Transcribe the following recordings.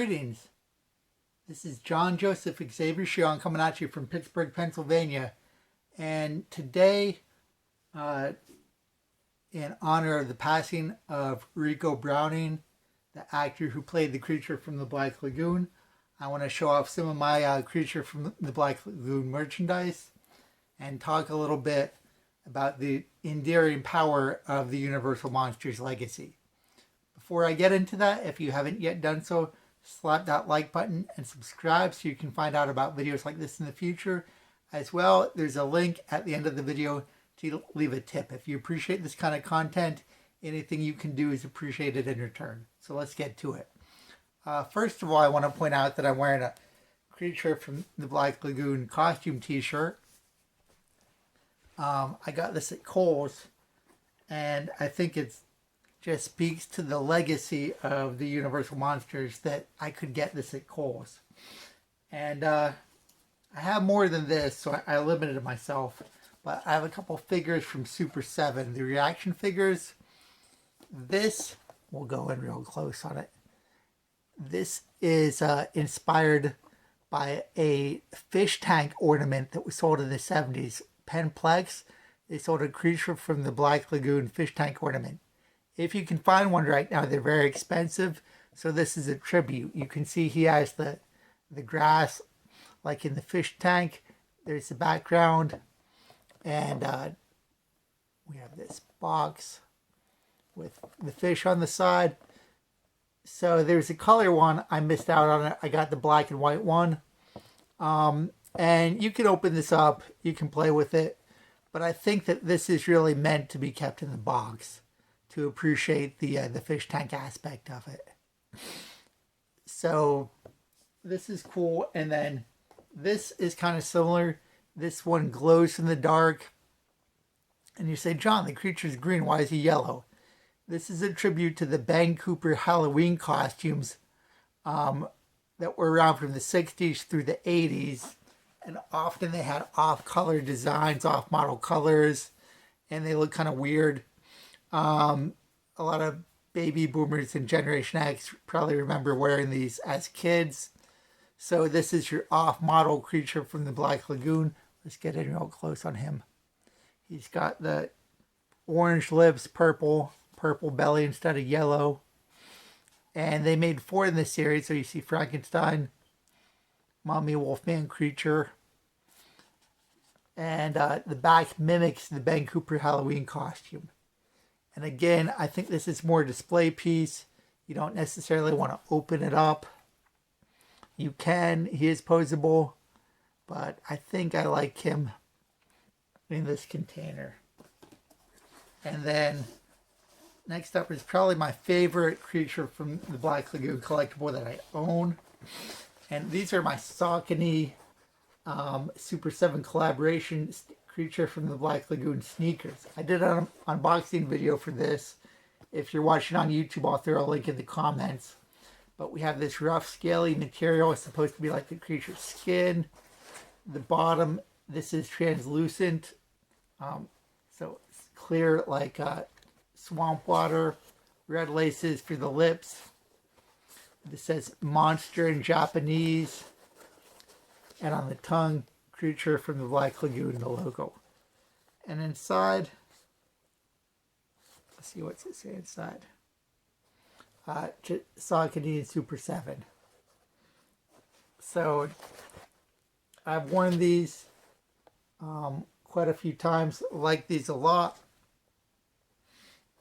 Greetings. This is John Joseph Xavier Cihon coming at you from Pittsburgh, Pennsylvania. And today, in honor of the passing of Ricou Browning, the actor who played the creature from the Black Lagoon, I want to show off some of my creature from the Black Lagoon merchandise and talk a little bit about the endearing power of the Universal Monsters legacy. Before I get into that, if you haven't yet done so, slap that like button and subscribe so you can find out about videos like this in the future. As well, there's a link at the end of the video to leave a tip. If you appreciate this kind of content, anything you can do is appreciated in return. So let's get to it. First of all, I want to point out that I'm wearing a creature from the Black Lagoon costume t-shirt. I got this at Kohl's, and I think it just speaks to the legacy of the Universal Monsters that I could get this at Kohl's. And I have more than this, so I limited myself. But I have a couple figures from Super 7, the reaction figures. This, we'll go in real close on it. This is inspired by a fish tank ornament that was sold in the 70s. Penplex, they sold a creature from the Black Lagoon fish tank ornament. If you can find one right now, they're very expensive. So this is a tribute. You can see he has the grass like in the fish tank. There's the background. And we have this box with the fish on the side. So there's a color one. I missed out on it. I got the black and white one. And you can open this up. You can play with it. But I think that this is really meant to be kept in the box to appreciate the fish tank aspect of it. So this is cool. And then this is kind of similar. This one glows in the dark. And you say, John, the creature's green. Why is he yellow? This is a tribute to the Ben Cooper Halloween costumes that were around from the 60s through the 80s. And often they had off-color designs, off-model colors. And they look kind of weird. A lot of baby boomers and Generation X probably remember wearing these as kids. So this is your off-model creature from the Black Lagoon. Let's get in real close on him. He's got the orange lips, purple belly instead of yellow. And they made 4 in this series. So you see Frankenstein, Mommy Wolfman creature. And the back mimics the Ben Cooper Halloween costume. And again, I think this is more a display piece. You don't necessarily want to open it up. You can. He is posable. But I think I like him in this container. And then next up is probably my favorite creature from the Black Lagoon collectible that I own. And these are my Saucony Super 7 collaboration creature from the Black Lagoon sneakers. I did an unboxing video for this. If you're watching on YouTube, I'll throw a link in the comments. But we have this rough, scaly material. It's supposed to be like the creature's skin. The bottom, this is translucent. So it's clear like swamp water. Red laces for the lips. This says monster in Japanese. And on the tongue, creature from the Black Lagoon, the logo. And inside, let's see what's it say inside. Saucony Super 7. So I've worn these quite a few times. Like these a lot.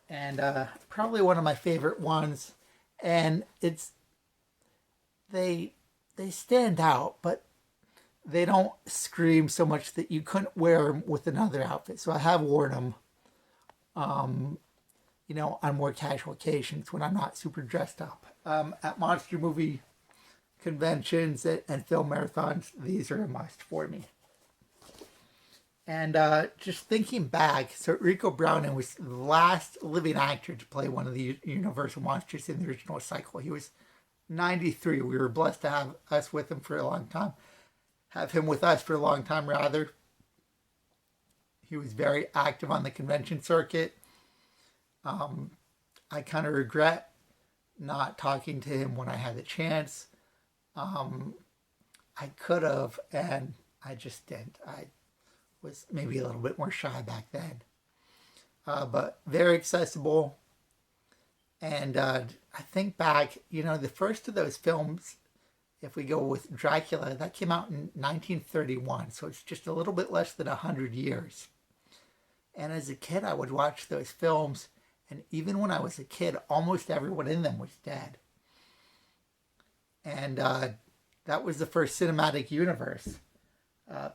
And probably one of my favorite ones. And they stand out, but they don't scream so much that you couldn't wear them with another outfit. So I have worn them, on more casual occasions when I'm not super dressed up. At monster movie conventions and film marathons, these are a must for me. And just thinking back, so Ricou Browning was the last living actor to play one of the Universal Monsters in the original cycle. He was 93. We were blessed to have us with him for a long time. Have him with us for a long time, rather. He was very active on the convention circuit. I kind of regret not talking to him when I had the chance. I could have, and I just didn't. I was maybe a little bit more shy back then. But very accessible. And I think back, the first of those films, if we go with Dracula, that came out in 1931. So it's just a little bit less than 100 years. And as a kid, I would watch those films. And even when I was a kid, almost everyone in them was dead. And that was the first cinematic universe.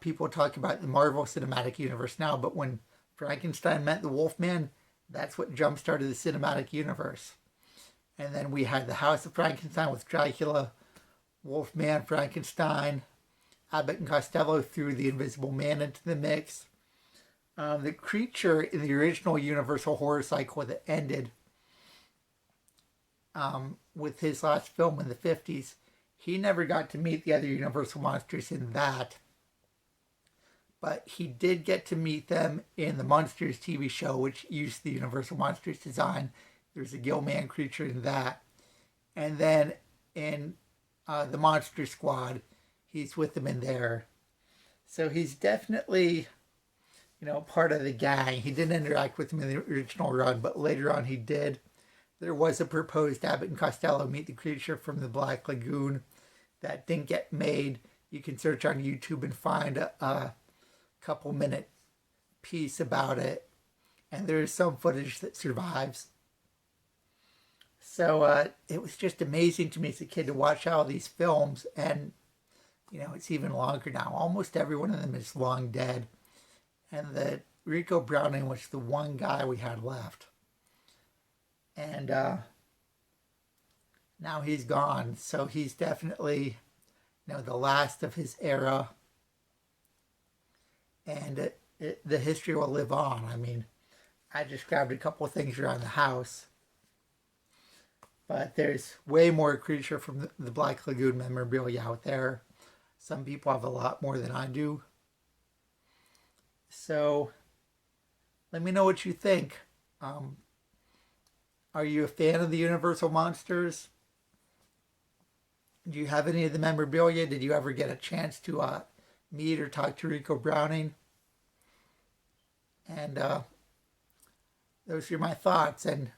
People talk about the Marvel Cinematic Universe now, but when Frankenstein met the Wolfman, that's what jump-started the cinematic universe. And then we had the House of Frankenstein with Dracula, Wolfman, Frankenstein, Abbott and Costello threw the Invisible Man into the mix. The creature in the original Universal horror cycle that ended with his last film in the 50s, he never got to meet the other Universal monsters in that. But he did get to meet them in the Monsters TV show, which used the Universal Monsters design. There's a Gill-Man creature in that. And then in the Monster Squad, he's with them in there. So he's definitely, part of the gang. He didn't interact with them in the original run, but later on he did. There was a proposed Abbott and Costello meet the creature from the Black Lagoon that didn't get made. You can search on YouTube and find a couple-minute piece about it, and there is some footage that survives. So it was just amazing to me as a kid to watch all these films, and it's even longer now. Almost every one of them is long dead, and the Ricou Browning was the one guy we had left, and now he's gone. So he's definitely the last of his era. And the history will live on. I mean, I just grabbed a couple of things around the house. But there's way more creature from the Black Lagoon memorabilia out there. Some people have a lot more than I do. So, let me know what you think. Are you a fan of the Universal Monsters? Do you have any of the memorabilia? Did you ever get a chance to meet or talk to Ricou Browning? And those are my thoughts. And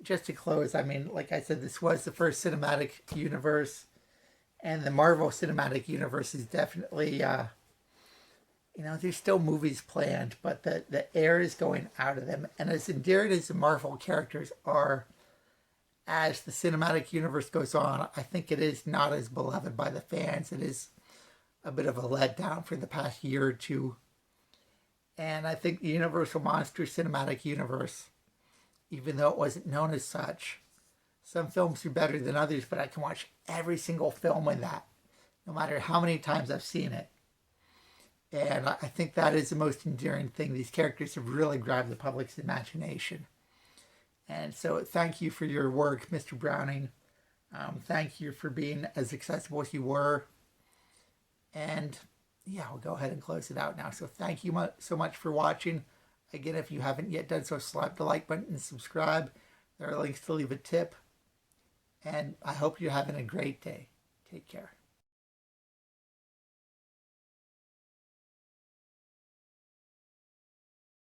just to close, I mean, like I said, this was the first cinematic universe, and the Marvel Cinematic Universe is definitely, there's still movies planned, but the air is going out of them. And as endearing as the Marvel characters are, as the cinematic universe goes on, I think it is not as beloved by the fans. It is a bit of a letdown for the past year or two. And I think the Universal Monsters Cinematic Universe, even though it wasn't known as such, some films are better than others, but I can watch every single film in that, no matter how many times I've seen it. And I think that is the most endearing thing. These characters have really grabbed the public's imagination. And so thank you for your work, Mr. Browning. Thank you for being as accessible as you were. And yeah, we'll go ahead and close it out now. So thank you so much for watching. Again, if you haven't yet done so, slap the like button and subscribe. There are links to leave a tip. And I hope you're having a great day. Take care.